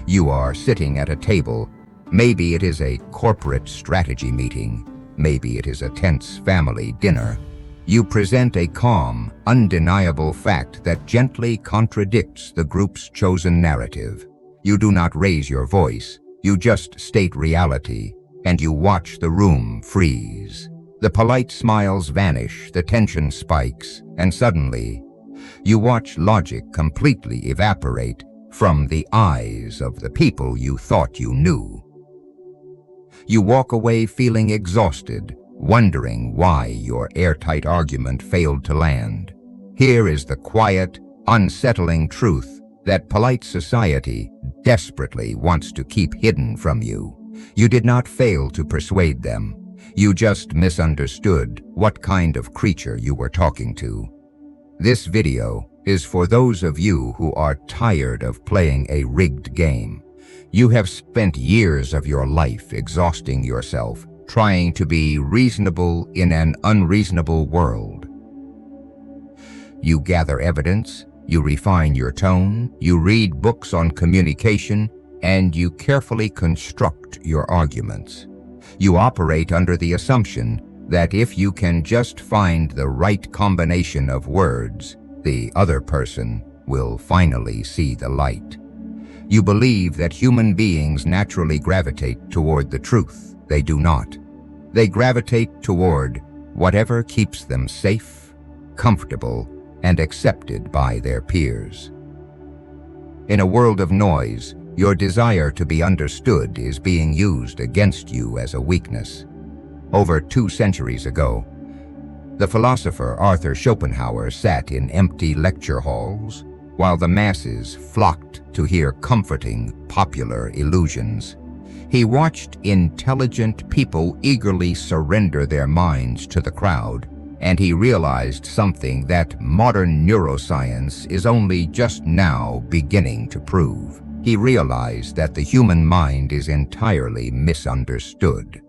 You are sitting at a table. Maybe it is a corporate strategy meeting. Maybe it is a tense family dinner. You present a calm, undeniable fact that gently contradicts the group's chosen narrative. You do not raise your voice. You just state reality, and you watch the room freeze. The polite smiles vanish, the tension spikes, and suddenly, you watch logic completely evaporate from the eyes of the people you thought you knew. You walk away feeling exhausted, wondering why your airtight argument failed to land. Here is the quiet, unsettling truth that polite society desperately wants to keep hidden from you. You did not fail to persuade them. You just misunderstood what kind of creature you were talking to. This video is for those of you who are tired of playing a rigged game. You have spent years of your life exhausting yourself, trying to be reasonable in an unreasonable world. You gather evidence, you refine your tone, you read books on communication, and you carefully construct your arguments. You operate under the assumption that if you can just find the right combination of words, the other person will finally see the light. You believe that human beings naturally gravitate toward the truth. They do not. They gravitate toward whatever keeps them safe, comfortable, and accepted by their peers. In a world of noise, your desire to be understood is being used against you as a weakness. Over 2 centuries ago, the philosopher Arthur Schopenhauer sat in empty lecture halls while the masses flocked to hear comforting, popular illusions. He watched intelligent people eagerly surrender their minds to the crowd, and he realized something that modern neuroscience is only just now beginning to prove. He realized that the human mind is entirely misunderstood.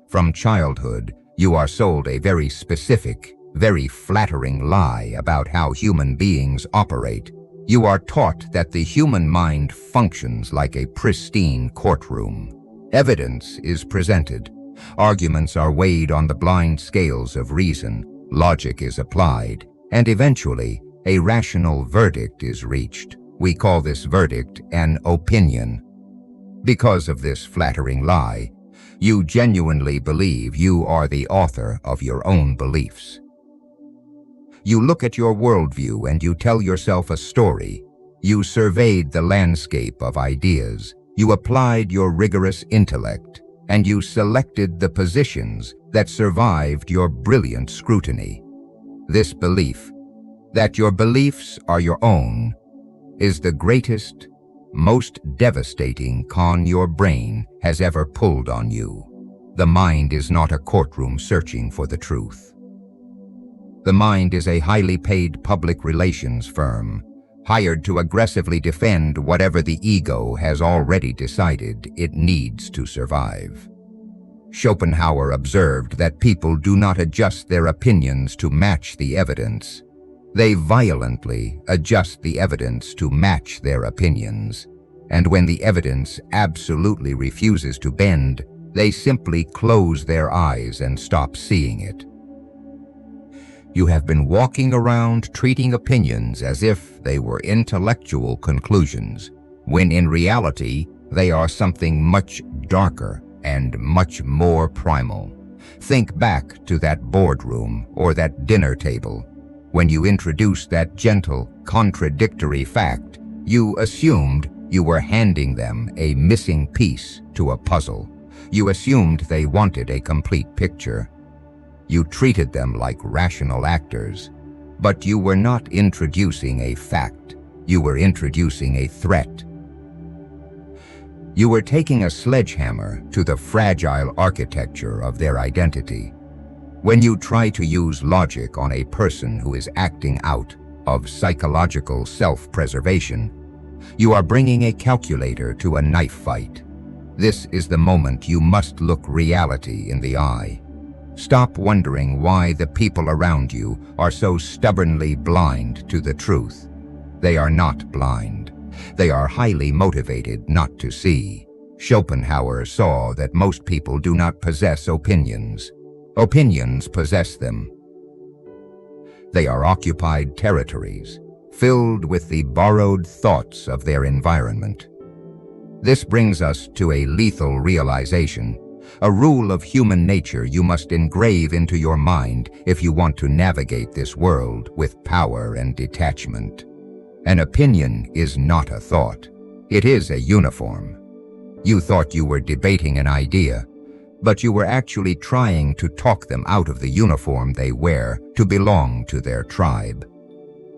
From childhood, you are sold a very specific, very flattering lie about how human beings operate. You are taught that the human mind functions like a pristine courtroom. Evidence is presented. Arguments are weighed on the blind scales of reason. Logic is applied, and eventually, a rational verdict is reached. We call this verdict an opinion. Because of this flattering lie, you genuinely believe you are the author of your own beliefs. You look at your worldview and you tell yourself a story. You surveyed the landscape of ideas. You applied your rigorous intellect, and you selected the positions that survived your brilliant scrutiny. This belief, that your beliefs are your own, is the greatest, most devastating con your brain has ever pulled on you. The mind is not a courtroom searching for the truth. The mind is a highly paid public relations firm, hired to aggressively defend whatever the ego has already decided it needs to survive. Schopenhauer observed that people do not adjust their opinions to match the evidence. They violently adjust the evidence to match their opinions, and when the evidence absolutely refuses to bend, they simply close their eyes and stop seeing it. You have been walking around treating opinions as if they were intellectual conclusions, when in reality, they are something much darker and much more primal. Think back to that boardroom or that dinner table. When you introduced that gentle, contradictory fact, you assumed you were handing them a missing piece to a puzzle. You assumed they wanted a complete picture. You treated them like rational actors, but you were not introducing a fact. You were introducing a threat. You were taking a sledgehammer to the fragile architecture of their identity. When you try to use logic on a person who is acting out of psychological self-preservation, you are bringing a calculator to a knife fight. This is the moment you must look reality in the eye. Stop wondering why the people around you are so stubbornly blind to the truth. They are not blind. They are highly motivated not to see. Schopenhauer saw that most people do not possess opinions. Opinions possess them. They are occupied territories, filled with the borrowed thoughts of their environment. This brings us to a lethal realization, a rule of human nature you must engrave into your mind if you want to navigate this world with power and detachment. An opinion is not a thought. It is a uniform. You thought you were debating an idea, but you were actually trying to talk them out of the uniform they wear to belong to their tribe.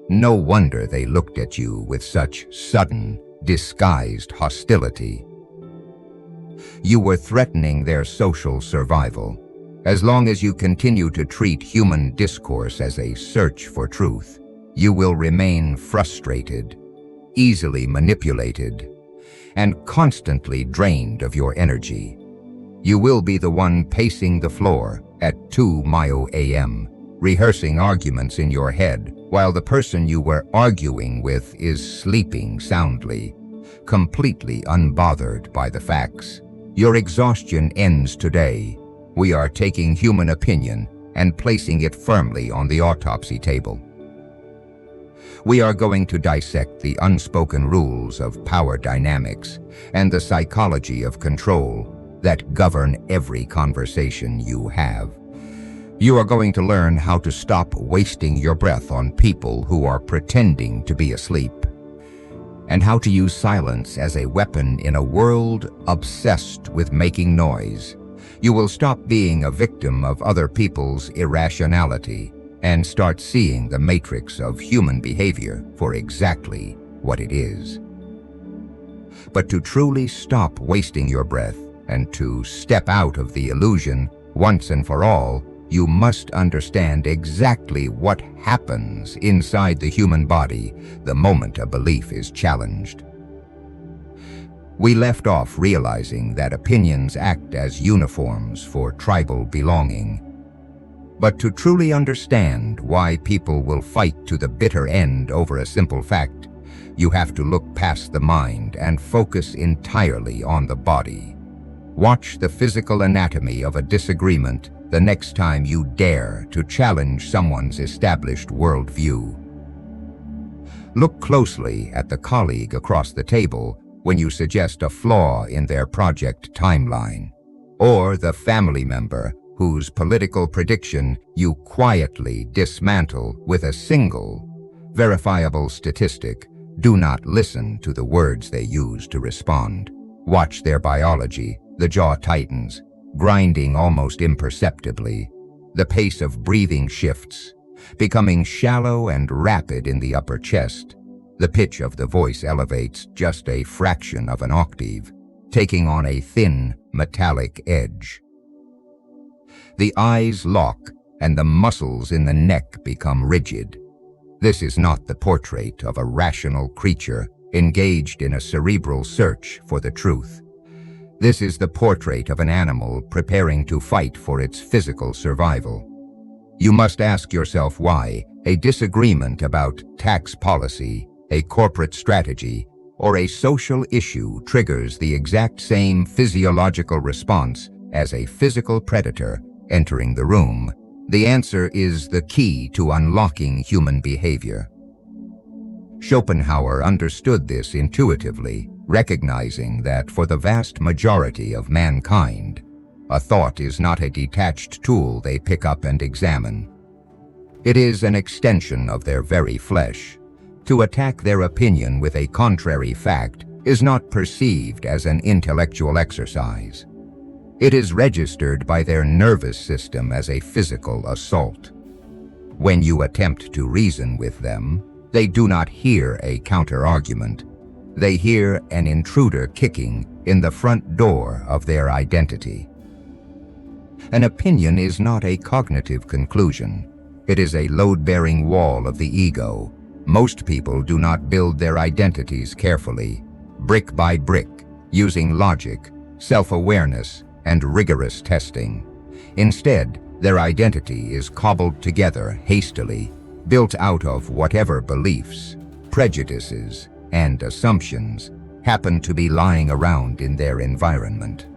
No wonder they looked at you with such sudden, disguised hostility. You were threatening their social survival. As long as you continue to treat human discourse as a search for truth, you will remain frustrated, easily manipulated, and constantly drained of your energy. You will be the one pacing the floor at 2 a.m., rehearsing arguments in your head while the person you were arguing with is sleeping soundly, completely unbothered by the facts. Your exhaustion ends today. We are taking human opinion and placing it firmly on the autopsy table. We are going to dissect the unspoken rules of power dynamics and the psychology of control that govern every conversation you have. You are going to learn how to stop wasting your breath on people who are pretending to be asleep, and how to use silence as a weapon in a world obsessed with making noise. You will stop being a victim of other people's irrationality and start seeing the matrix of human behavior for exactly what it is. But to truly stop wasting your breath and to step out of the illusion once and for all, you must understand exactly what happens inside the human body the moment a belief is challenged. We left off realizing that opinions act as uniforms for tribal belonging. But to truly understand why people will fight to the bitter end over a simple fact, you have to look past the mind and focus entirely on the body. Watch the physical anatomy of a disagreement the next time you dare to challenge someone's established worldview. Look closely at the colleague across the table when you suggest a flaw in their project timeline, or the family member whose political prediction you quietly dismantle with a single, verifiable statistic. Do not listen to the words they use to respond. Watch their biology. The jaw tightens, grinding almost imperceptibly. The pace of breathing shifts, becoming shallow and rapid in the upper chest. The pitch of the voice elevates just a fraction of an octave, taking on a thin, metallic edge. The eyes lock and the muscles in the neck become rigid. This is not the portrait of a rational creature engaged in a cerebral search for the truth. This is the portrait of an animal preparing to fight for its physical survival. You must ask yourself why a disagreement about tax policy, a corporate strategy, or a social issue triggers the exact same physiological response as a physical predator entering the room. The answer is the key to unlocking human behavior. Schopenhauer understood this intuitively, recognizing that for the vast majority of mankind, a thought is not a detached tool they pick up and examine. It is an extension of their very flesh. To attack their opinion with a contrary fact is not perceived as an intellectual exercise. It is registered by their nervous system as a physical assault. When you attempt to reason with them, they do not hear a counter-argument. They hear an intruder kicking in the front door of their identity. An opinion is not a cognitive conclusion. It is a load-bearing wall of the ego. Most people do not build their identities carefully, brick by brick, using logic, self-awareness, and rigorous testing. Instead, their identity is cobbled together hastily, built out of whatever beliefs, prejudices, and assumptions happen to be lying around in their environment.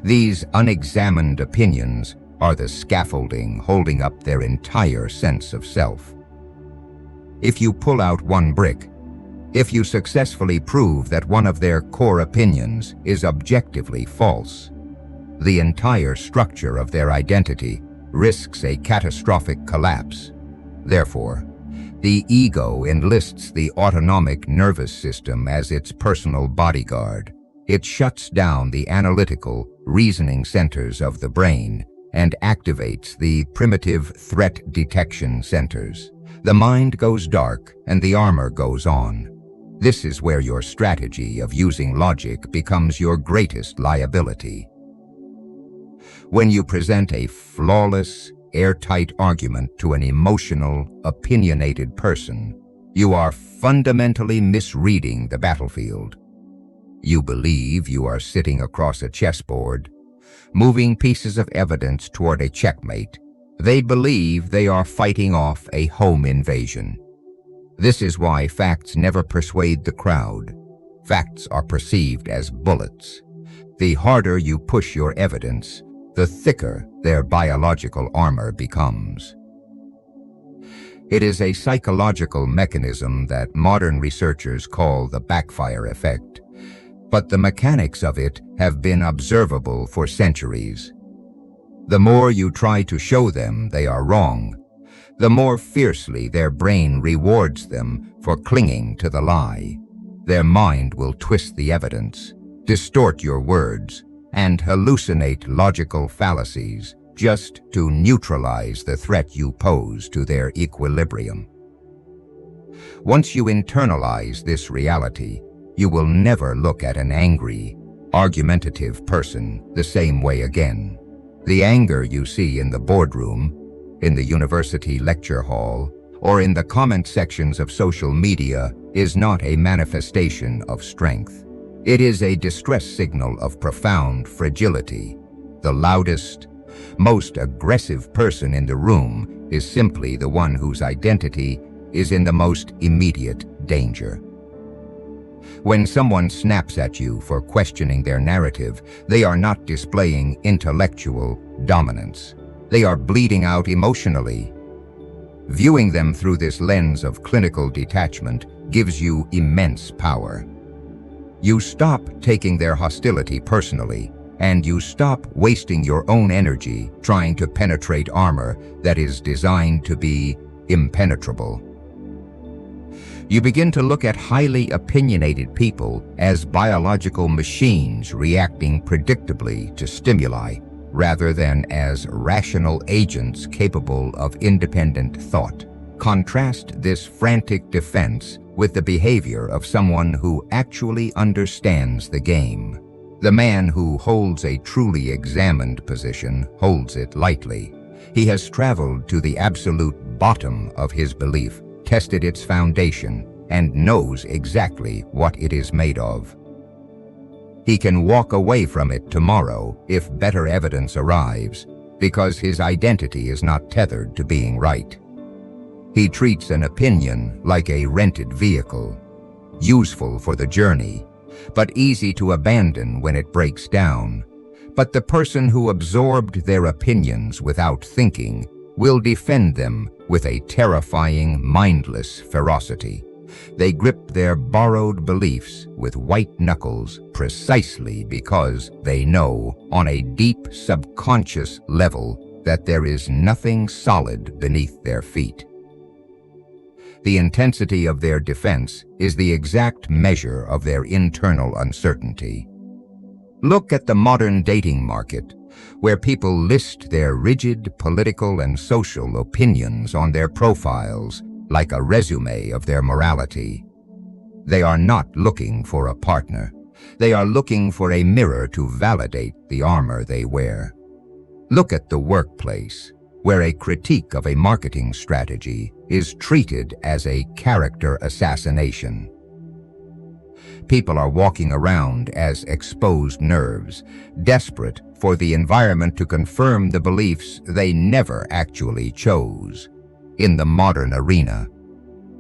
These unexamined opinions are the scaffolding holding up their entire sense of self. If you pull out one brick, if you successfully prove that one of their core opinions is objectively false, the entire structure of their identity risks a catastrophic collapse. Therefore, the ego enlists the autonomic nervous system as its personal bodyguard. It shuts down the analytical, reasoning centers of the brain and activates the primitive threat detection centers. The mind goes dark and the armor goes on. This is where your strategy of using logic becomes your greatest liability. When you present a flawless, airtight argument to an emotional, opinionated person, you are fundamentally misreading the battlefield. You believe you are sitting across a chessboard, moving pieces of evidence toward a checkmate. They believe they are fighting off a home invasion. This is why facts never persuade the crowd. Facts are perceived as bullets. The harder you push your evidence, the thicker their biological armor becomes. It is a psychological mechanism that modern researchers call the backfire effect, but the mechanics of it have been observable for centuries. The more you try to show them they are wrong, the more fiercely their brain rewards them for clinging to the lie. Their mind will twist the evidence, distort your words, and hallucinate logical fallacies just to neutralize the threat you pose to their equilibrium. Once you internalize this reality, you will never look at an angry, argumentative person the same way again. The anger you see in the boardroom, in the university lecture hall, or in the comment sections of social media is not a manifestation of strength. It is a distress signal of profound fragility. The loudest, most aggressive person in the room is simply the one whose identity is in the most immediate danger. When someone snaps at you for questioning their narrative, they are not displaying intellectual dominance. They are bleeding out emotionally. Viewing them through this lens of clinical detachment gives you immense power. You stop taking their hostility personally, and you stop wasting your own energy trying to penetrate armor that is designed to be impenetrable. You begin to look at highly opinionated people as biological machines reacting predictably to stimuli, rather than as rational agents capable of independent thought. Contrast this frantic defense with the behavior of someone who actually understands the game. The man who holds a truly examined position holds it lightly. He has traveled to the absolute bottom of his belief, tested its foundation, and knows exactly what it is made of. He can walk away from it tomorrow if better evidence arrives, because his identity is not tethered to being right. He treats an opinion like a rented vehicle, useful for the journey, but easy to abandon when it breaks down. But the person who absorbed their opinions without thinking will defend them with a terrifying, mindless ferocity. They grip their borrowed beliefs with white knuckles precisely because they know, on a deep subconscious level, that there is nothing solid beneath their feet. The intensity of their defense is the exact measure of their internal uncertainty. Look at the modern dating market, where people list their rigid political and social opinions on their profiles like a resume of their morality. They are not looking for a partner. They are looking for a mirror to validate the armor they wear. Look at the workplace, where a critique of a marketing strategy is treated as a character assassination. People are walking around as exposed nerves, desperate for the environment to confirm the beliefs they never actually chose. In the modern arena,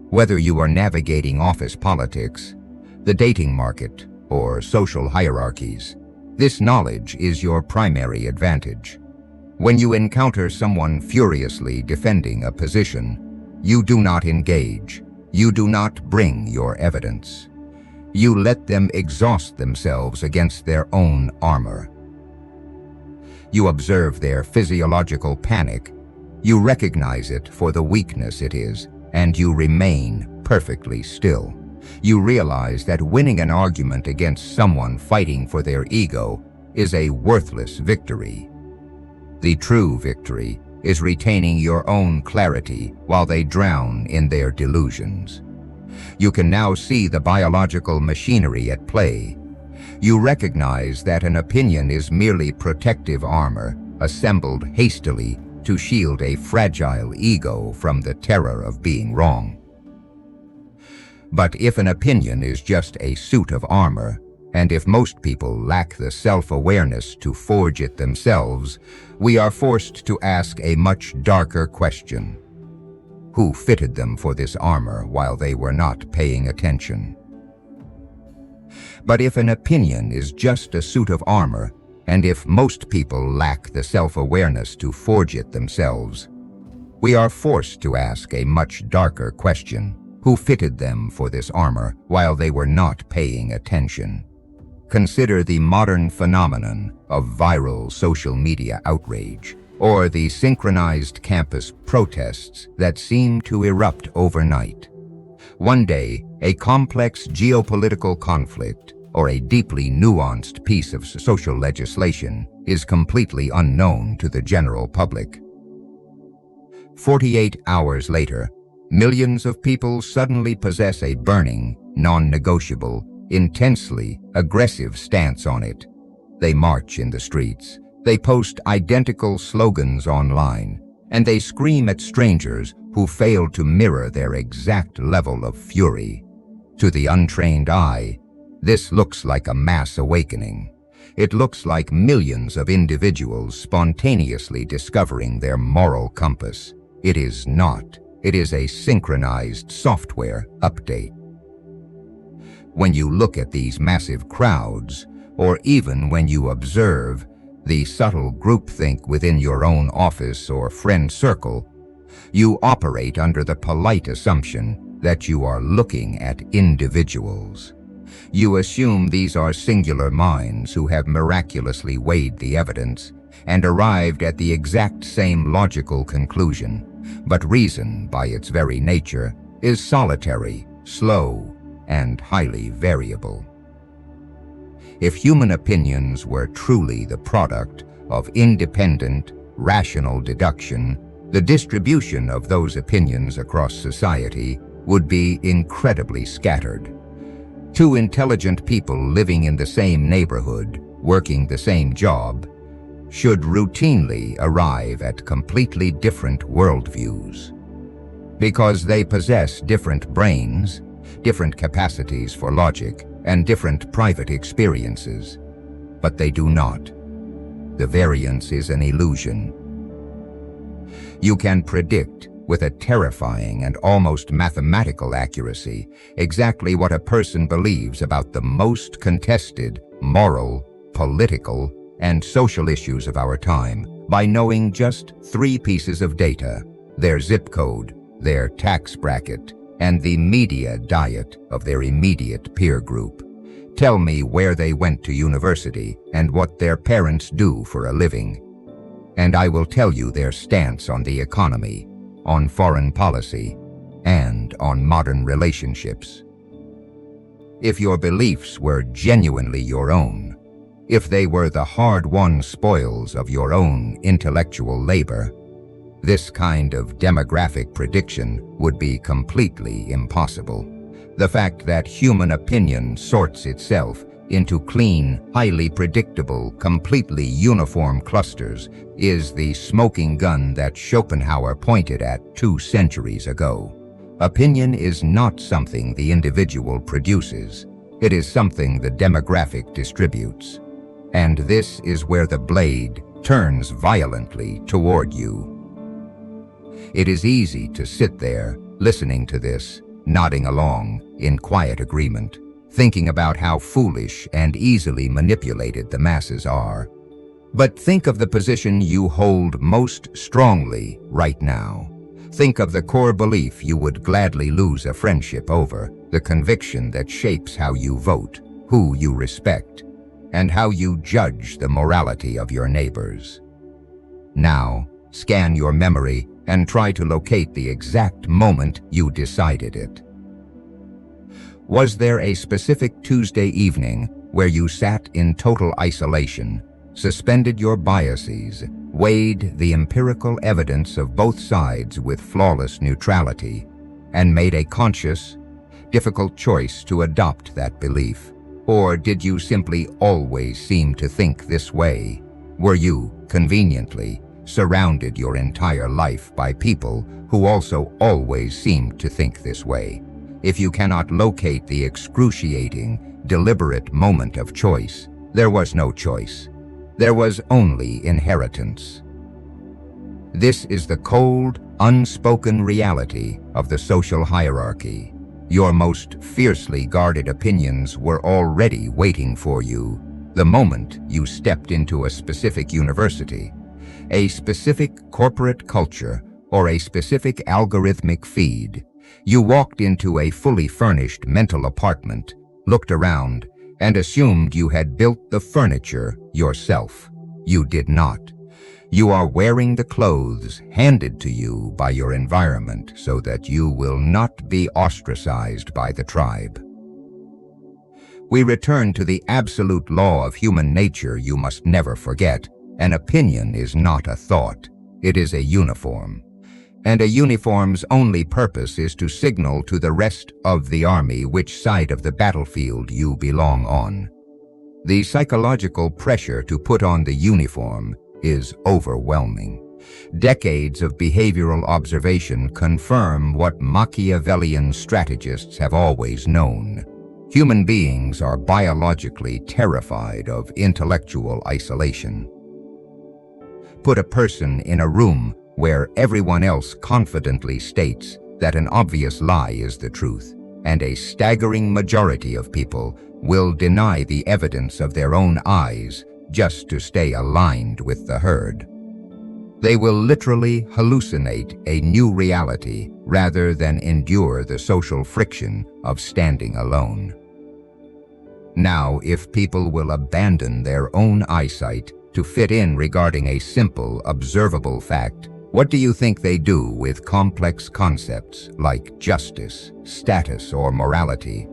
whether you are navigating office politics, the dating market, or social hierarchies. This knowledge is your primary advantage. When you encounter someone furiously defending a position, you do not engage. You do not bring your evidence. You let them exhaust themselves against their own armor. You observe their physiological panic. You recognize it for the weakness it is, and you remain perfectly still. You realize that winning an argument against someone fighting for their ego is a worthless victory. The true victory is retaining your own clarity while they drown in their delusions. You can now see the biological machinery at play. You recognize that an opinion is merely protective armor assembled hastily to shield a fragile ego from the terror of being wrong. But if an opinion is just a suit of armor, and if most people lack the self-awareness to forge it themselves, we are forced to ask a much darker question. Who fitted them for this armor while they were not paying attention? But if an opinion is just a suit of armor, and if most people lack the self-awareness to forge it themselves, we are forced to ask a much darker question. Who fitted them for this armor while they were not paying attention? Consider the modern phenomenon of viral social media outrage, or the synchronized campus protests that seem to erupt overnight. One day, a complex geopolitical conflict or a deeply nuanced piece of social legislation is completely unknown to the general public. 48 hours later, millions of people suddenly possess a burning, non-negotiable, intensely aggressive stance on it. They march in the streets, they post identical slogans online, and they scream at strangers who fail to mirror their exact level of fury. To the untrained eye, this looks like a mass awakening. It looks like millions of individuals spontaneously discovering their moral compass. It is not. It is a synchronized software update. When you look at these massive crowds, or even when you observe the subtle groupthink within your own office or friend circle, you operate under the polite assumption that you are looking at individuals. You assume these are singular minds who have miraculously weighed the evidence and arrived at the exact same logical conclusion. But reason, by its very nature, is solitary, slow, and highly variable. If human opinions were truly the product of independent, rational deduction, the distribution of those opinions across society would be incredibly scattered. Two intelligent people living in the same neighborhood, working the same job, should routinely arrive at completely different worldviews. Because they possess different brains, different capacities for logic, and different private experiences. But they do not. The variance is an illusion. You can predict with a terrifying and almost mathematical accuracy exactly what a person believes about the most contested moral, political, and social issues of our time by knowing just 3 pieces of data: their zip code, their tax bracket, and the media diet of their immediate peer group. Tell me where they went to university and what their parents do for a living, and I will tell you their stance on the economy, on foreign policy, and on modern relationships. If your beliefs were genuinely your own, if they were the hard-won spoils of your own intellectual labor, this kind of demographic prediction would be completely impossible. The fact that human opinion sorts itself into clean, highly predictable, completely uniform clusters is the smoking gun that Schopenhauer pointed at 2 centuries ago. Opinion is not something the individual produces. It is something the demographic distributes. And this is where the blade turns violently toward you. It is easy to sit there, listening to this, nodding along, in quiet agreement, thinking about how foolish and easily manipulated the masses are. But think of the position you hold most strongly right now. Think of the core belief you would gladly lose a friendship over, the conviction that shapes how you vote, who you respect, and how you judge the morality of your neighbors. Now, scan your memory and try to locate the exact moment you decided it. Was there a specific Tuesday evening where you sat in total isolation, suspended your biases, weighed the empirical evidence of both sides with flawless neutrality, and made a conscious, difficult choice to adopt that belief? Or did you simply always seem to think this way? Were you, conveniently, surrounded your entire life by people who also always seemed to think this way? If you cannot locate the excruciating, deliberate moment of choice, there was no choice. There was only inheritance. This is the cold, unspoken reality of the social hierarchy. Your most fiercely guarded opinions were already waiting for you the moment you stepped into a specific university, a specific corporate culture, or a specific algorithmic feed. You walked into a fully furnished mental apartment, looked around, and assumed you had built the furniture yourself. You did not. You are wearing the clothes handed to you by your environment so that you will not be ostracized by the tribe. We return to the absolute law of human nature you must never forget. An opinion is not a thought. It is a uniform. And a uniform's only purpose is to signal to the rest of the army which side of the battlefield you belong on. The psychological pressure to put on the uniform is overwhelming. Decades of behavioral observation confirm what Machiavellian strategists have always known. Human beings are biologically terrified of intellectual isolation. Put a person in a room where everyone else confidently states that an obvious lie is the truth, and a staggering majority of people will deny the evidence of their own eyes just to stay aligned with the herd. They will literally hallucinate a new reality rather than endure the social friction of standing alone. Now, if people will abandon their own eyesight to fit in regarding a simple, observable fact, what do you think they do with complex concepts like justice, status, or morality,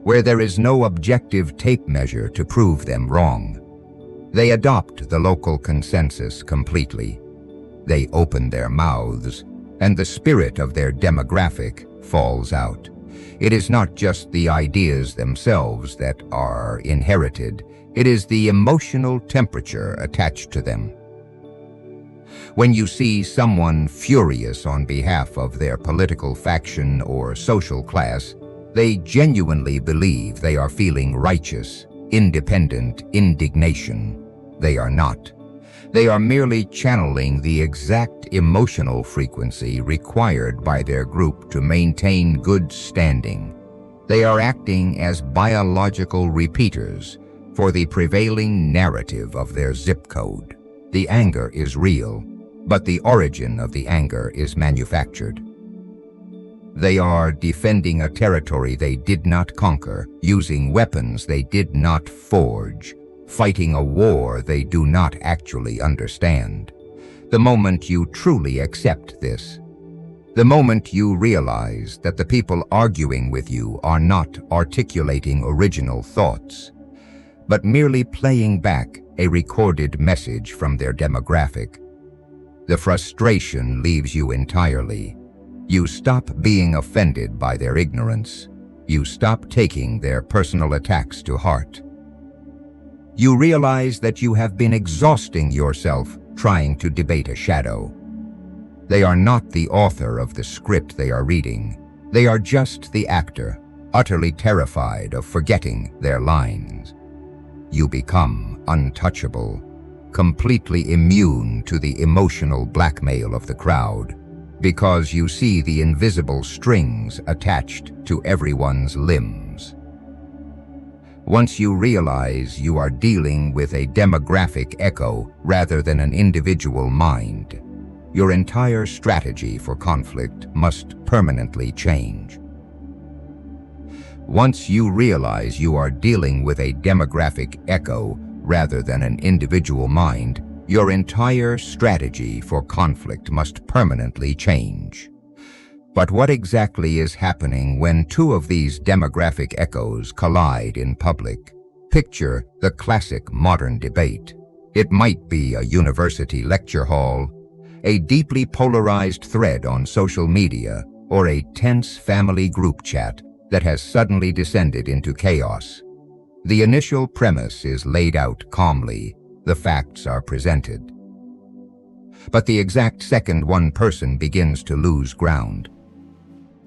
where there is no objective tape measure to prove them wrong? They adopt the local consensus completely. They open their mouths, and the spirit of their demographic falls out. It is not just the ideas themselves that are inherited, it is the emotional temperature attached to them. When you see someone furious on behalf of their political faction or social class, they genuinely believe they are feeling righteous, independent indignation. They are not. They are merely channeling the exact emotional frequency required by their group to maintain good standing. They are acting as biological repeaters for the prevailing narrative of their zip code. The anger is real, but the origin of the anger is manufactured. They are defending a territory they did not conquer, using weapons they did not forge, fighting a war they do not actually understand. The moment you truly accept this, the moment you realize that the people arguing with you are not articulating original thoughts, but merely playing back a recorded message from their demographic, the frustration leaves you entirely. You stop being offended by their ignorance. You stop taking their personal attacks to heart. You realize that you have been exhausting yourself trying to debate a shadow. They are not the author of the script they are reading. They are just the actor, utterly terrified of forgetting their lines. You become untouchable, completely immune to the emotional blackmail of the crowd, because you see the invisible strings attached to everyone's limbs. Once you realize you are dealing with a demographic echo rather than an individual mind, your entire strategy for conflict must permanently change. Once you realize you are dealing with a demographic echo rather than an individual mind, your entire strategy for conflict must permanently change. But what exactly is happening when two of these demographic echoes collide in public? Picture the classic modern debate. It might be a university lecture hall, a deeply polarized thread on social media, or a tense family group chat that has suddenly descended into chaos. The initial premise is laid out calmly, the facts are presented. But the exact second one person begins to lose ground.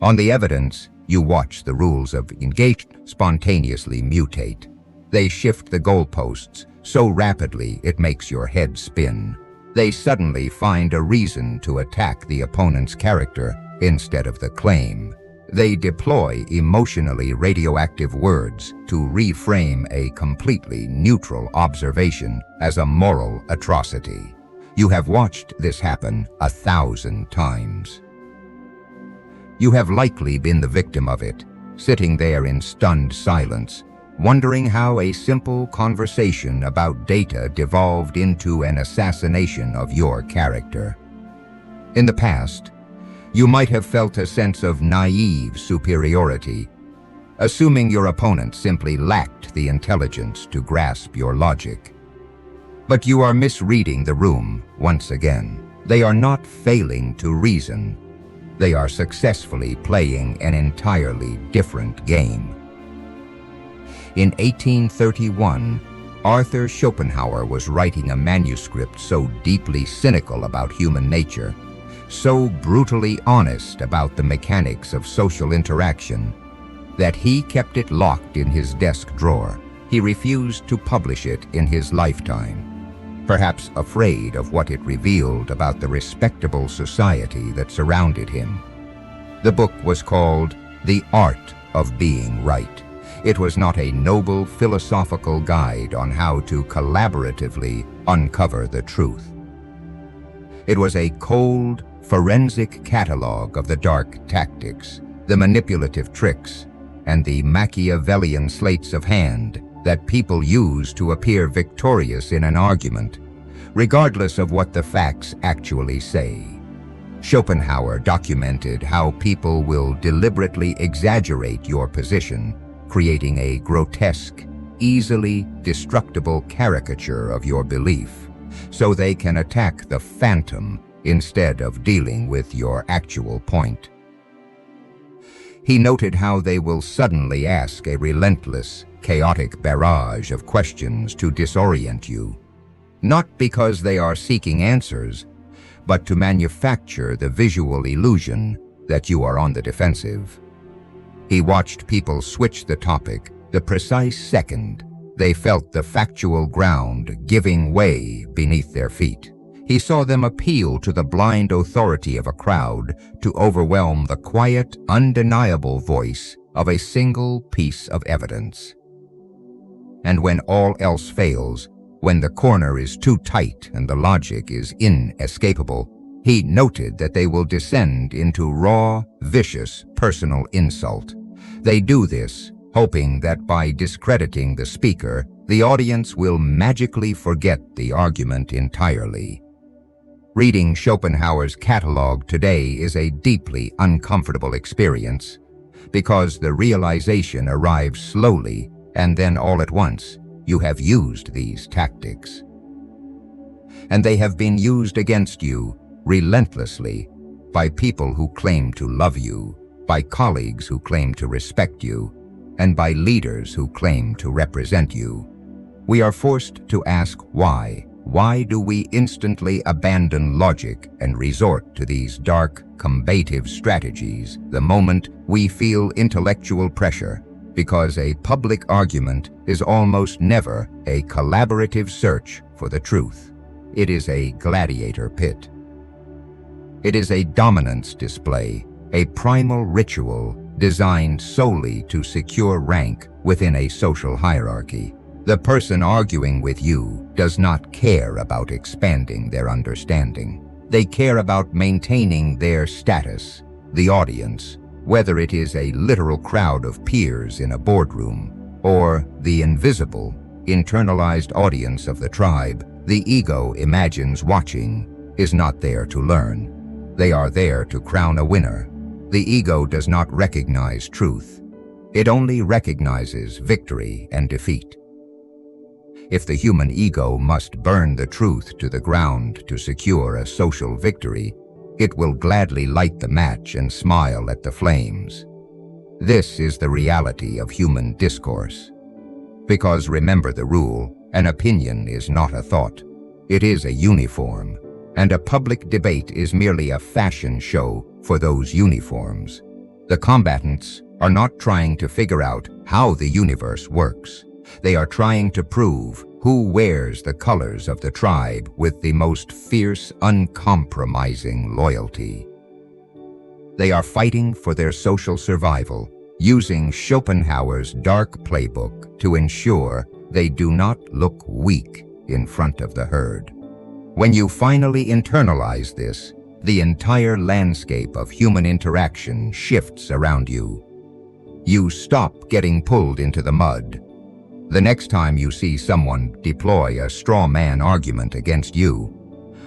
On the evidence, you watch the rules of engagement spontaneously mutate. They shift the goalposts so rapidly it makes your head spin. They suddenly find a reason to attack the opponent's character instead of the claim. They deploy emotionally radioactive words to reframe a completely neutral observation as a moral atrocity. You have watched this happen 1,000 times. You have likely been the victim of it, sitting there in stunned silence, wondering how a simple conversation about data devolved into an assassination of your character. In the past, you might have felt a sense of naive superiority, assuming your opponent simply lacked the intelligence to grasp your logic. But you are misreading the room once again. They are not failing to reason. They are successfully playing an entirely different game. In 1831, Arthur Schopenhauer was writing a manuscript so deeply cynical about human nature, so brutally honest about the mechanics of social interaction, that he kept it locked in his desk drawer. He refused to publish it in his lifetime, perhaps afraid of what it revealed about the respectable society that surrounded him. The book was called The Art of Being Right. It was not a noble philosophical guide on how to collaboratively uncover the truth. It was a cold, forensic catalog of the dark tactics, the manipulative tricks, and the Machiavellian sleights of hand that people use to appear victorious in an argument, regardless of what the facts actually say. Schopenhauer documented how people will deliberately exaggerate your position, creating a grotesque, easily destructible caricature of your belief, so they can attack the phantom instead of dealing with your actual point. He noted how they will suddenly ask a relentless, chaotic barrage of questions to disorient you, not because they are seeking answers, but to manufacture the visual illusion that you are on the defensive. He watched people switch the topic the precise second they felt the factual ground giving way beneath their feet. He saw them appeal to the blind authority of a crowd to overwhelm the quiet, undeniable voice of a single piece of evidence. And when all else fails, when the corner is too tight and the logic is inescapable, he noted that they will descend into raw, vicious personal insult. They do this, hoping that by discrediting the speaker, the audience will magically forget the argument entirely. Reading Schopenhauer's catalog today is a deeply uncomfortable experience, because the realization arrives slowly and then all at once you have used these tactics. And they have been used against you relentlessly by people who claim to love you, by colleagues who claim to respect you, and by leaders who claim to represent you. We are forced to ask why. Why do we instantly abandon logic and resort to these dark, combative strategies the moment we feel intellectual pressure? Because a public argument is almost never a collaborative search for the truth. It is a gladiator pit. It is a dominance display, a primal ritual designed solely to secure rank within a social hierarchy. The person arguing with you does not care about expanding their understanding. They care about maintaining their status, the audience, whether it is a literal crowd of peers in a boardroom or the invisible, internalized audience of the tribe. The ego imagines watching is not there to learn. They are there to crown a winner. The ego does not recognize truth. It only recognizes victory and defeat. If the human ego must burn the truth to the ground to secure a social victory, it will gladly light the match and smile at the flames. This is the reality of human discourse. Because remember the rule, an opinion is not a thought. It is a uniform, and a public debate is merely a fashion show for those uniforms. The combatants are not trying to figure out how the universe works. They are trying to prove who wears the colors of the tribe with the most fierce, uncompromising loyalty. They are fighting for their social survival, using Schopenhauer's dark playbook to ensure they do not look weak in front of the herd. When you finally internalize this, the entire landscape of human interaction shifts around you. You stop getting pulled into the mud. The next time you see someone deploy a straw man argument against you,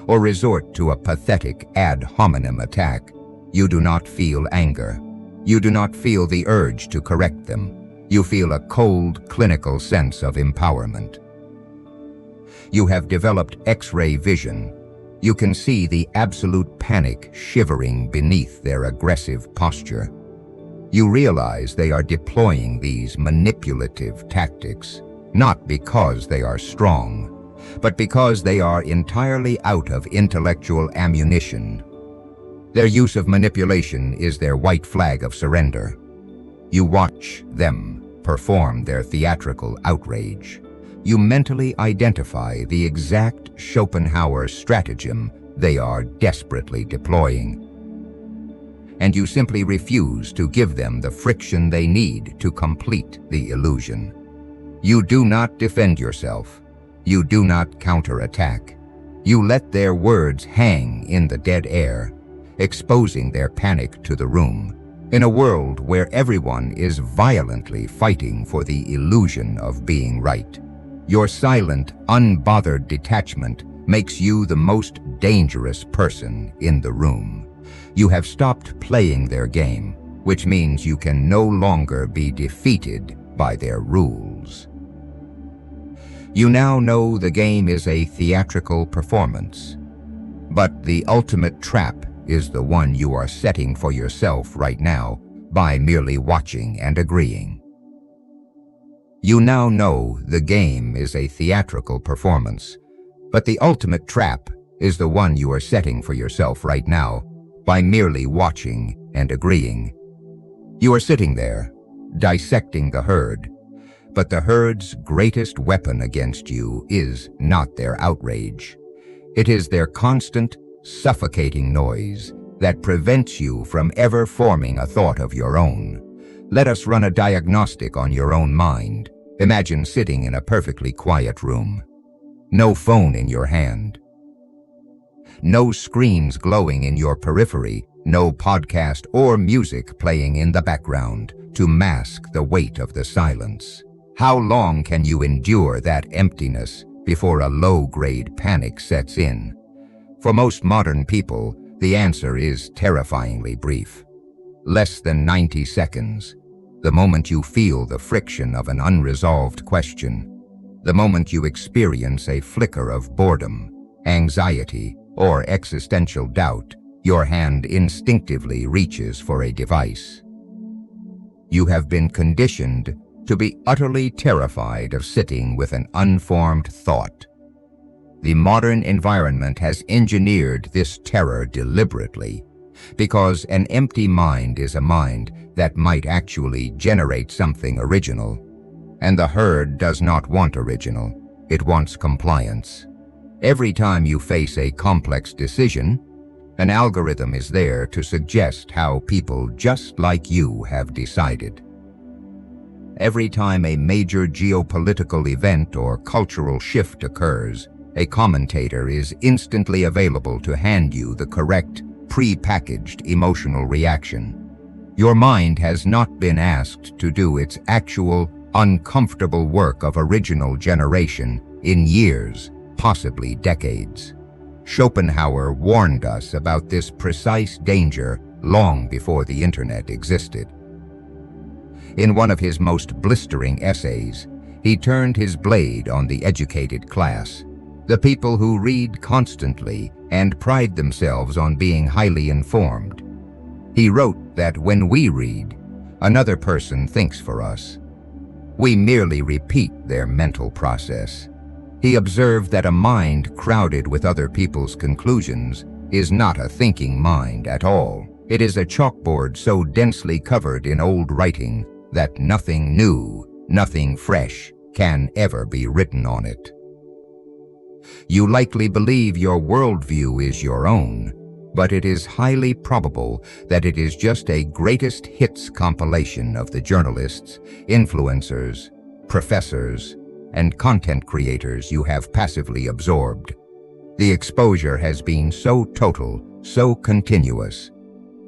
or resort to a pathetic ad hominem attack, you do not feel anger. You do not feel the urge to correct them. You feel a cold, clinical sense of empowerment. You have developed X-ray vision. You can see the absolute panic shivering beneath their aggressive posture. You realize they are deploying these manipulative tactics, not because they are strong, but because they are entirely out of intellectual ammunition. Their use of manipulation is their white flag of surrender. You watch them perform their theatrical outrage. You mentally identify the exact Schopenhauer stratagem they are desperately deploying. And you simply refuse to give them the friction they need to complete the illusion. You do not defend yourself. You do not counterattack. You let their words hang in the dead air, exposing their panic to the room. In a world where everyone is violently fighting for the illusion of being right, your silent, unbothered detachment makes you the most dangerous person in the room. You have stopped playing their game, which means you can no longer be defeated by their rules. You now know the game is a theatrical performance, but the ultimate trap is the one you are setting for yourself right now by merely watching and agreeing. You now know the game is a theatrical performance, but the ultimate trap is the one you are setting for yourself right now by merely watching and agreeing. You are sitting there, dissecting the herd, but the herd's greatest weapon against you is not their outrage. It is their constant, suffocating noise that prevents you from ever forming a thought of your own. Let us run a diagnostic on your own mind. Imagine sitting in a perfectly quiet room. No phone in your hand. No screens glowing in your periphery, no podcast or music playing in the background to mask the weight of the silence. How long can you endure that emptiness before a low-grade panic sets in? For most modern people, the answer is terrifyingly brief. Less than 90 seconds. The moment you feel the friction of an unresolved question. The moment you experience a flicker of boredom, anxiety, or existential doubt, your hand instinctively reaches for a device. You have been conditioned to be utterly terrified of sitting with an unformed thought. The modern environment has engineered this terror deliberately, because an empty mind is a mind that might actually generate something original. And the herd does not want original, it wants compliance. Every time you face a complex decision, An algorithm is there to suggest how people just like you have decided. Every time a major geopolitical event or cultural shift occurs, a commentator is instantly available to hand you the correct, pre-packaged emotional reaction. Your mind has not been asked to do its actual, uncomfortable work of original generation in years, possibly decades. Schopenhauer warned us about this precise danger long before the internet existed. In one of his most blistering essays, he turned his blade on the educated class, the people who read constantly and pride themselves on being highly informed. He wrote that when we read, another person thinks for us. We merely repeat their mental process. He observed that a mind crowded with other people's conclusions is not a thinking mind at all. It is a chalkboard so densely covered in old writing that nothing new, nothing fresh can ever be written on it. You likely believe your worldview is your own, but it is highly probable that it is just a greatest hits compilation of the journalists, influencers, professors, and content creators you have passively absorbed. The exposure has been so total, so continuous,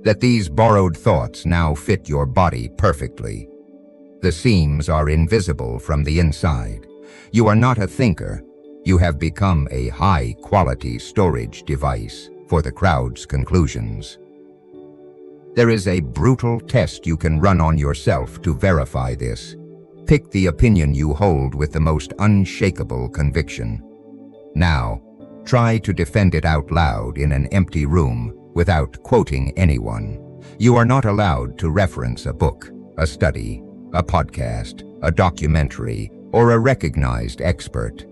that these borrowed thoughts now fit your body perfectly. The seams are invisible from the inside. You are not a thinker. You have become a high-quality storage device for the crowd's conclusions. There is a brutal test you can run on yourself to verify this. Pick the opinion you hold with the most unshakable conviction. Now, try to defend it out loud in an empty room without quoting anyone. You are not allowed to reference a book, a study, a podcast, a documentary, or a recognized expert.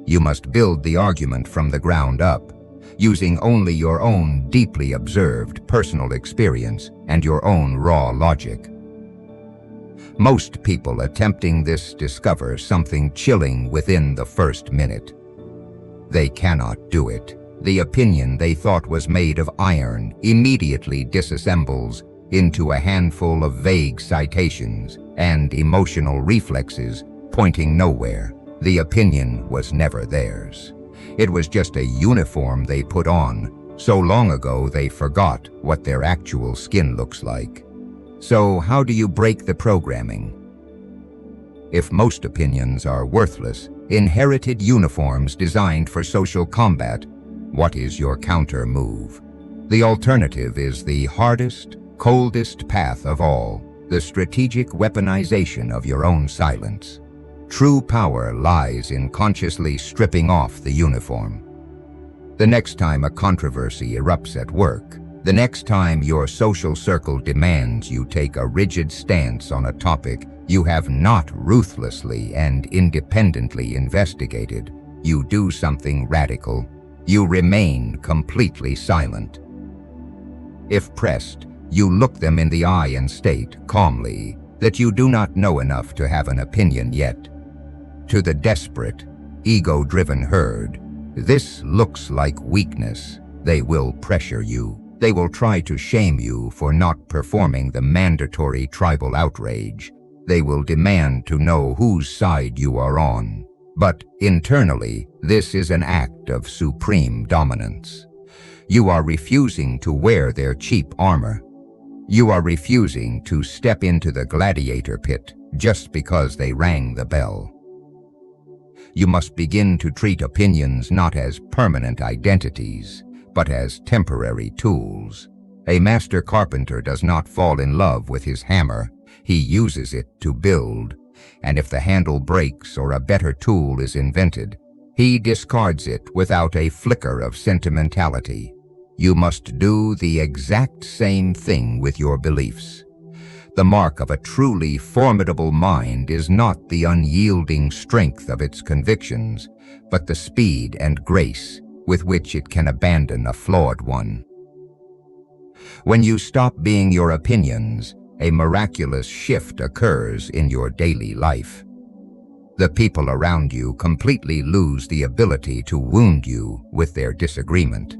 You must build the argument from the ground up, using only your own deeply observed personal experience and your own raw logic. Most people attempting this discover something chilling within the first minute. They cannot do it. The opinion they thought was made of iron immediately disassembles into a handful of vague citations and emotional reflexes pointing nowhere. The opinion was never theirs. It was just a uniform they put on so long ago they forgot what their actual skin looks like. So how do you break the programming? If most opinions are worthless, inherited uniforms designed for social combat, what is your counter move? The alternative is the hardest, coldest path of all, the strategic weaponization of your own silence. True power lies in consciously stripping off the uniform. The next time a controversy erupts at work, the next time your social circle demands you take a rigid stance on a topic you have not ruthlessly and independently investigated, you do something radical. You remain completely silent. If pressed, you look them in the eye and state, calmly, that you do not know enough to have an opinion yet. To the desperate, ego-driven herd, this looks like weakness. They will pressure you. They will try to shame you for not performing the mandatory tribal outrage. They will demand to know whose side you are on. But internally, this is an act of supreme dominance. You are refusing to wear their cheap armor. You are refusing to step into the gladiator pit just because they rang the bell. You must begin to treat opinions not as permanent identities, but as temporary tools. A master carpenter does not fall in love with his hammer. He uses it to build, and if the handle breaks or a better tool is invented, he discards it without a flicker of sentimentality. You must do the exact same thing with your beliefs. The mark of a truly formidable mind is not the unyielding strength of its convictions, but the speed and grace with which it can abandon a flawed one. When you stop being your opinions, a miraculous shift occurs in your daily life. The people around you completely lose the ability to wound you with their disagreement.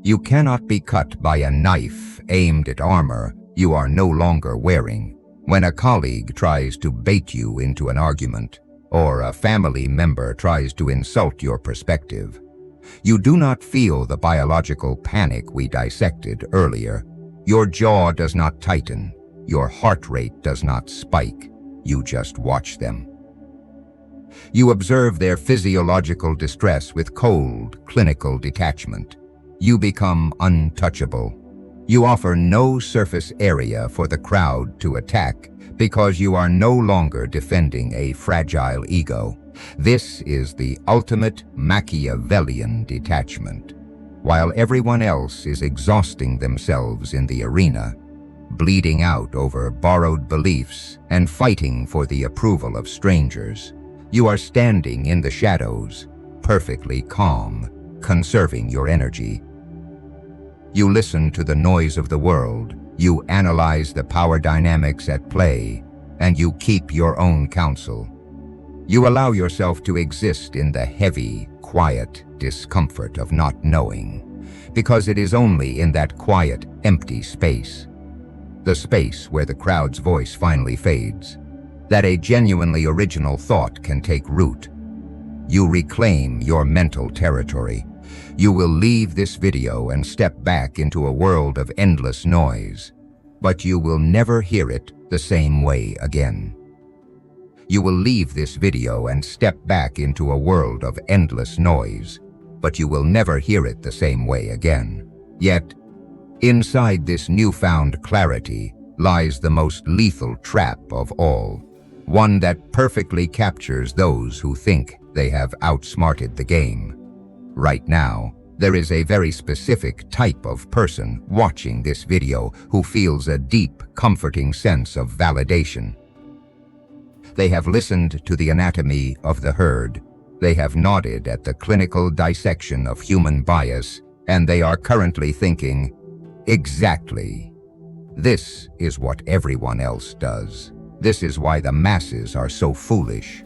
You cannot be cut by a knife aimed at armor you are no longer wearing. When a colleague tries to bait you into an argument, or a family member tries to insult your perspective, you do not feel the biological panic we dissected earlier. Your jaw does not tighten. Your heart rate does not spike. You just watch them. You observe their physiological distress with cold, clinical detachment. You become untouchable. You offer no surface area for the crowd to attack because you are no longer defending a fragile ego. This is the ultimate Machiavellian detachment. While everyone else is exhausting themselves in the arena, bleeding out over borrowed beliefs and fighting for the approval of strangers, you are standing in the shadows, perfectly calm, conserving your energy. You listen to the noise of the world, you analyze the power dynamics at play, and you keep your own counsel. You allow yourself to exist in the heavy, quiet discomfort of not knowing, because it is only in that quiet, empty space, the space where the crowd's voice finally fades, that a genuinely original thought can take root. You reclaim your mental territory. You will leave this video and step back into a world of endless noise, but you will never hear it the same way again. You will leave this video and step back into a world of endless noise, but you will never hear it the same way again. Yet, inside this newfound clarity lies the most lethal trap of all, one that perfectly captures those who think they have outsmarted the game. Right now, there is a very specific type of person watching this video who feels a deep, comforting sense of validation. They have listened to the anatomy of the herd, they have nodded at the clinical dissection of human bias, and they are currently thinking, exactly. This is what everyone else does. This is why the masses are so foolish.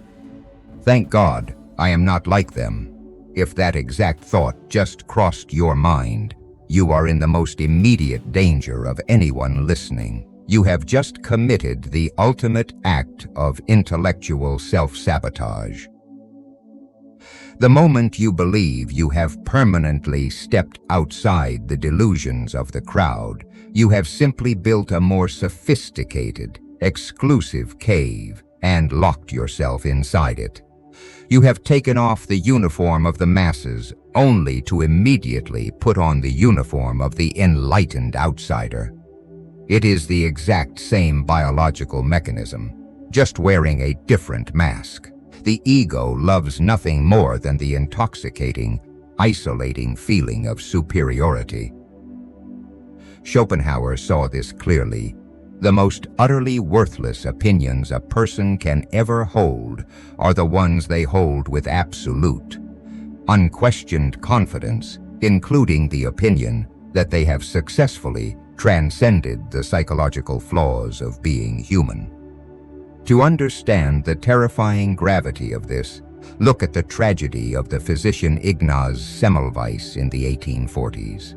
Thank God, I am not like them. If that exact thought just crossed your mind, you are in the most immediate danger of anyone listening. You have just committed the ultimate act of intellectual self-sabotage. The moment you believe you have permanently stepped outside the delusions of the crowd, you have simply built a more sophisticated, exclusive cave and locked yourself inside it. You have taken off the uniform of the masses only to immediately put on the uniform of the enlightened outsider. It is the exact same biological mechanism, just wearing a different mask. The ego loves nothing more than the intoxicating, isolating feeling of superiority. Schopenhauer saw this clearly. The most utterly worthless opinions a person can ever hold are the ones they hold with absolute, unquestioned confidence, including the opinion that they have successfully transcended the psychological flaws of being human. To understand the terrifying gravity of this, look at the tragedy of the physician Ignaz Semmelweis in the 1840s.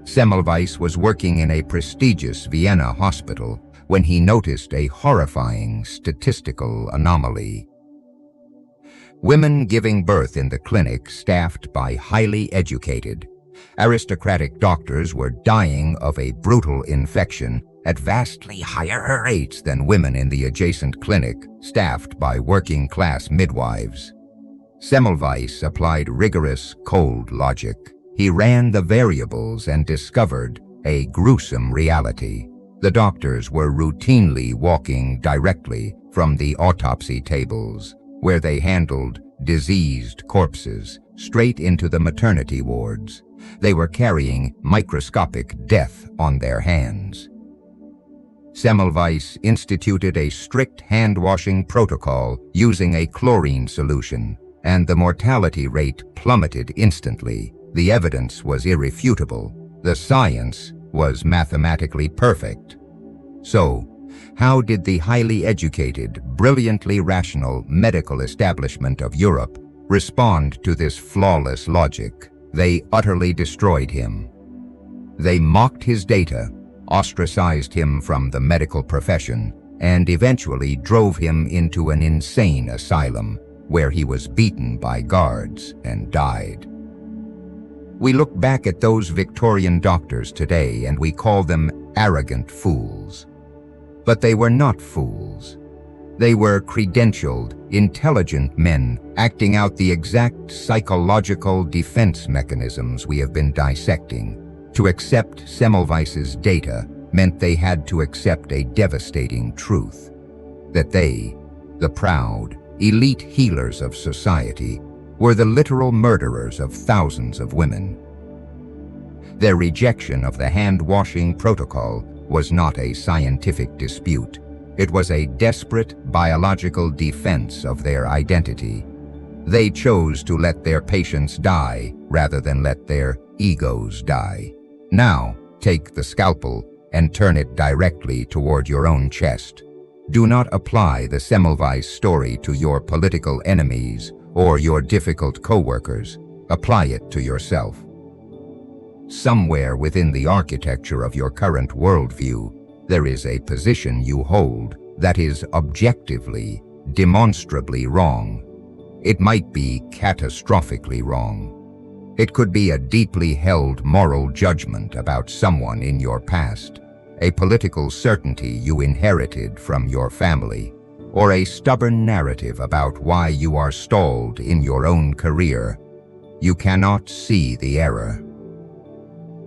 Semmelweis was working in a prestigious Vienna hospital when he noticed a horrifying statistical anomaly. Women giving birth in the clinic staffed by highly educated, aristocratic doctors were dying of a brutal infection at vastly higher rates than women in the adjacent clinic staffed by working-class midwives. Semmelweis applied rigorous, cold logic. He ran the variables and discovered a gruesome reality. The doctors were routinely walking directly from the autopsy tables, where they handled diseased corpses, straight into the maternity wards. They were carrying microscopic death on their hands. Semmelweis instituted a strict hand-washing protocol using a chlorine solution, and the mortality rate plummeted instantly. The evidence was irrefutable. The science was mathematically perfect. So, how did the highly educated, brilliantly rational medical establishment of Europe respond to this flawless logic? They utterly destroyed him. They mocked his data, ostracized him from the medical profession, and eventually drove him into an insane asylum where he was beaten by guards and died. We look back at those Victorian doctors today and we call them arrogant fools. But they were not fools. They were credentialed, intelligent men acting out the exact psychological defense mechanisms we have been dissecting. To accept Semmelweis's data meant they had to accept a devastating truth: that they, the proud, elite healers of society, were the literal murderers of thousands of women. Their rejection of the hand-washing protocol was not a scientific dispute. It was a desperate biological defense of their identity. They chose to let their patients die rather than let their egos die. Now, take the scalpel and turn it directly toward your own chest. Do not apply the Semmelweis story to your political enemies or your difficult co-workers. Apply it to yourself. Somewhere within the architecture of your current worldview, there is a position you hold that is objectively, demonstrably wrong. It might be catastrophically wrong. It could be a deeply held moral judgment about someone in your past, a political certainty you inherited from your family, or a stubborn narrative about why you are stalled in your own career. You cannot see the error.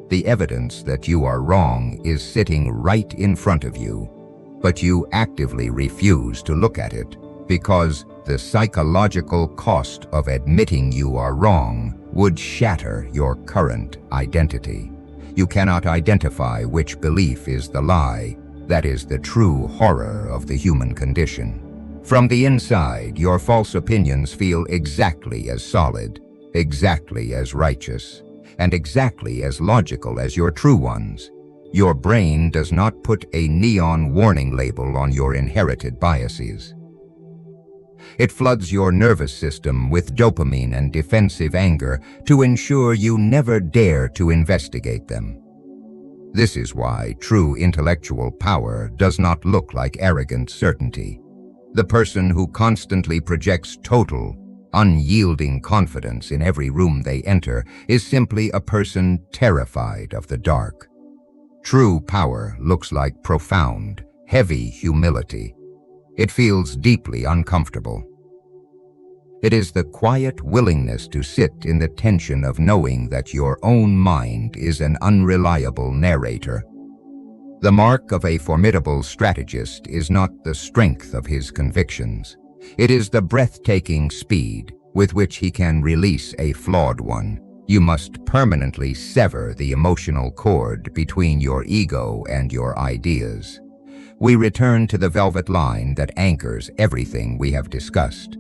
The evidence that you are wrong is sitting right in front of you, but you actively refuse to look at it because the psychological cost of admitting you are wrong would shatter your current identity. You cannot identify which belief is the lie, that is the true horror of the human condition. From the inside, your false opinions feel exactly as solid, exactly as righteous, and exactly as logical as your true ones. Your brain does not put a neon warning label on your inherited biases. It floods your nervous system with dopamine and defensive anger to ensure you never dare to investigate them. This is why true intellectual power does not look like arrogant certainty. The person who constantly projects total, unyielding confidence in every room they enter is simply a person terrified of the dark. True power looks like profound, heavy humility. It feels deeply uncomfortable. It is the quiet willingness to sit in the tension of knowing that your own mind is an unreliable narrator. The mark of a formidable strategist is not the strength of his convictions. It is the breathtaking speed with which he can release a flawed one. You must permanently sever the emotional cord between your ego and your ideas. We return to the velvet line that anchors everything we have discussed.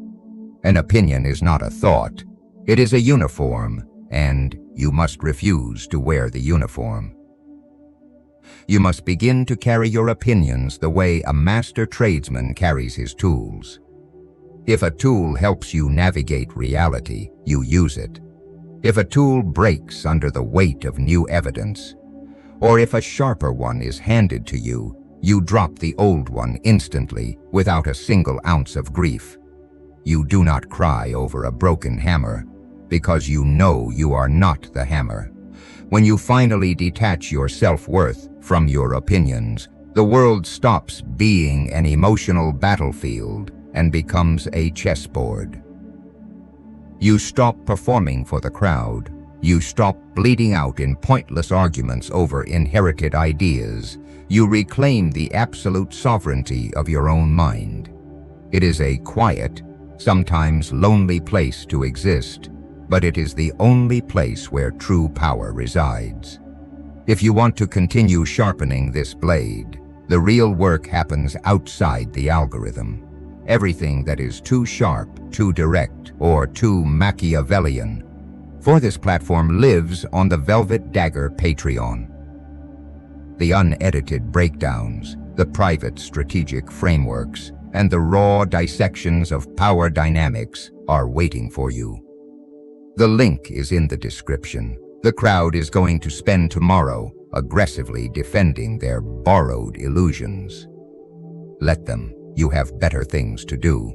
An opinion is not a thought. It is a uniform, and you must refuse to wear the uniform. You must begin to carry your opinions the way a master tradesman carries his tools. If a tool helps you navigate reality, you use it. If a tool breaks under the weight of new evidence, or if a sharper one is handed to you, you drop the old one instantly without a single ounce of grief. You do not cry over a broken hammer because you know you are not the hammer. When you finally detach your self-worth from your opinions, the world stops being an emotional battlefield and becomes a chessboard. You stop performing for the crowd. You stop bleeding out in pointless arguments over inherited ideas. You reclaim the absolute sovereignty of your own mind. It is a quiet, sometimes lonely place to exist, but it is the only place where true power resides. If you want to continue sharpening this blade, the real work happens outside the algorithm. Everything that is too sharp, too direct, or too Machiavellian for this platform lives on the Velvet Dagger Patreon. The unedited breakdowns, the private strategic frameworks, and the raw dissections of power dynamics are waiting for you. The link is in the description. The crowd is going to spend tomorrow aggressively defending their borrowed illusions. Let them. You have better things to do.